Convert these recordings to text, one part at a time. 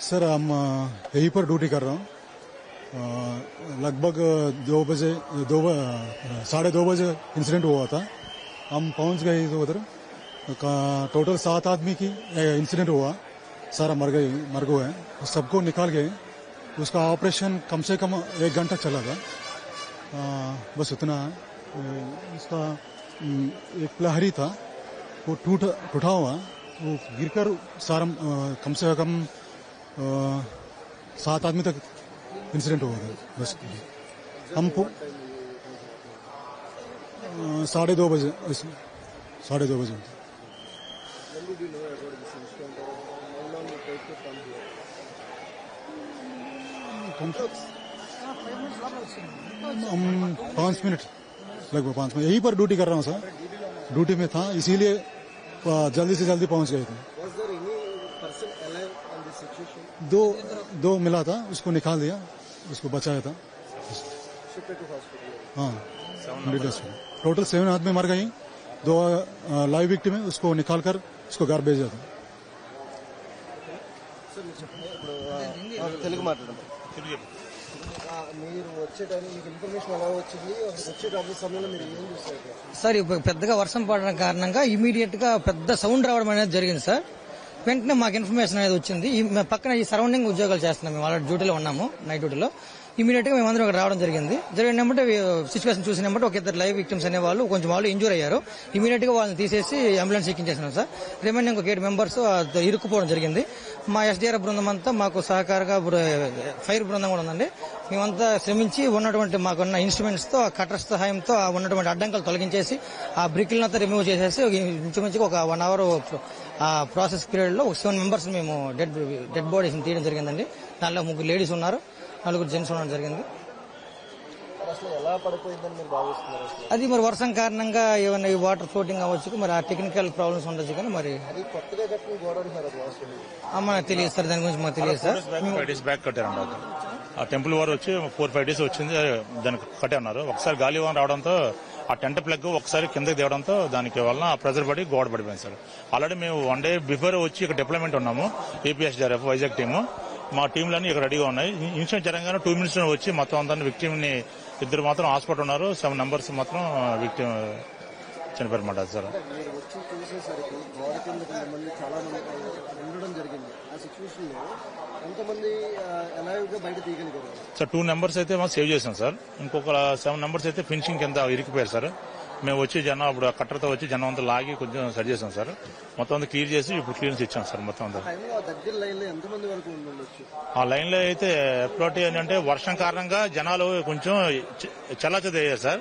Sir हम यहीं पर ड्यूटी कर रहा हूँ। लगभग 2:30 बजे इंसिडेंट हुआ था। हम पहुंच गए उधर। टोटल 7 आदमी की इंसिडेंट हुआ, सारा मर गए। सबको निकाल गए। उसका ऑपरेशन कम से कम 1 घंटा चला था। बस इतना है। उसका एक प्रहरी था, वो टूटा हुआ, वो गिरकर सारा कम से कम 7 आदमी तक इंसिडेंट हुआ था। बस हम 2:30 बजे 2:30 बजे हम 5 मिनट, लगभग 5 मिनट यहीं पर ड्यूटी कर रहा हूँ सर। ड्यूटी में था, इसीलिए जल्दी से जल्दी पहुंच गए थे। दो मिला था, उसको निकाल दिया, उसको बचाया था। हाँ, टोटल 7 आदमी मर गई। 2 लाइव विक्टिम है, उसको निकाल कर उसको घर भेजा था। సార్ పెద్దగా వర్షం పడడం కారణంగా ఇమీడియట్ గా పెద్ద సౌండ్ రావడం అనేది జరిగింది సార్. వెంటనే మాకు ఇన్ఫర్మేషన్ అనేది వచ్చింది. పక్కన ఈ సరౌండింగ్ ఉద్యోగాలు చేస్తున్నాం, మేము ఆల్రెడీ డ్యూటీలో ఉన్నాము, నైట్ డ్యూటీలో. ఇమీడియట్ గా మేమందరం ఇక్కడ రావడం జరిగినప్పుడు సిచ్యువేషన్ చూసినప్పుడు ఒక 2 లైవ్ విక్టిమ్స్ అనే వాళ్ళు కొంచెం వాళ్ళు ఇంజూర్ అయ్యారు. ఇమీడియట్ గా వాళ్ళని తీసేసి అంబులెన్స్ ఎక్కించేసినాం సార్. రిమైనింగ్ ఒక 7 మెంబర్స్ ఇరుక్కుపోవడం జరిగింది. మా ఎస్డీఆర్ఎఫ్ బృందం అంతా మాకు సహకారంగా ఫైర్ బృందం కూడా ఉందండి. మేమంతా శ్రమించి ఉన్నటువంటి మాకున్న ఇన్స్ట్రుమెంట్స్ తో, కటర్ సహాయంతో ఉన్నటువంటి అడ్డంకులు తొలగించేసి ఆ బ్రిక్లంతా రిమూవ్ చేసేసి ఇంచుమించుగా ఒక 1 అవర్ ఆ ప్రాసెస్ పీరియడ్ లో 7 మెంబర్స్ మేము డెడ్ బాడీస్ తీయడం జరిగిందండి. దానిలో 3 లేడీస్ ఉన్నారు, 4 జెంట్స్ ఉండడం జరిగింది. అది మరి వర్షం కారణంగా ఏమైనా వాటర్ ఫ్లోటింగ్ అవ్వచ్చు, మరి ఆ టెక్నికల్ ప్రాబ్లమ్స్ ఉండొచ్చు. కానీ మరి మనకు తెలియదు సార్, దాని గురించి మాకు తెలియదు సార్. 5 days back కట్టారండి. ఆ టెంపుల్ వారు వచ్చి 4-5 days వచ్చింది, దానికి కట్టే ఉన్నారు. ఒకసారి గాలి వాన రావడంతో ఆ టెంట్ ప్లగ్ ఒకసారి కిందకి తేవడంతో దానికి వలన ప్రెజర్ పడి గోడ పడిపోయింది సార్. ఆల్రెడీ మేము 1 day బిఫోర్ వచ్చి ఇక్కడ డిప్లాయ్మెంట్ ఉన్నాము, ఏపీఎస్డీఆర్ఎఫ్ వైజాగ్ టీము. మా టీంలన్నీ ఇక్కడ రెడీగా ఉన్నాయి. ఇన్సిడెంట్ జరగానే 2 minutes వచ్చి మొత్తం అందరినీ విక్టిమ్ ని 2 మాత్రం హాస్పిటల్ ఉన్నారు, 7 members మాత్రం విక్టిమ్ చనిపోయారన్నమాట సార్. సార్ 2 members అయితే మనం సేవ్ చేసాం సార్. ఇంకొక 7 members అయితే ఫినిషింగ్ కింద ఇరికిపోయారు సార్. మేము వచ్చి జనం అప్పుడు కట్టర్తో వచ్చి జనం అంతా లాగి కొంచెం సెట్ చేసాం సార్. మొత్తం అంతా క్లియర్ చేసి ఇప్పుడు క్లియరెన్స్ ఇచ్చాం సార్. మొత్తం అంతా ఆ లైన్ లో అయితే ఎప్పుడు ఏంటంటే వర్షం కారణంగా జనాలు కొంచెం చల్లాచెద అయ్యారు సార్.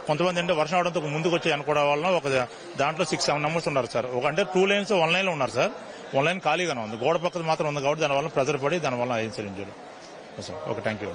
కొంతమంది అంటే వర్షం అవడంతో ముందుకు వచ్చి అనుకోవడం వల్ల ఒక దాంట్లో 6-7 members ఉన్నారు సార్. అంటే 2 lanes 1 lane లో ఉన్నారు సార్. 1 lane ఖాళీగానే ఉంది, గోడ పక్కన మాత్రం ఉంది కాబట్టి దానివల్ల ప్రెజర్ పడి దానివల్ల incident sir. Okay, thank you.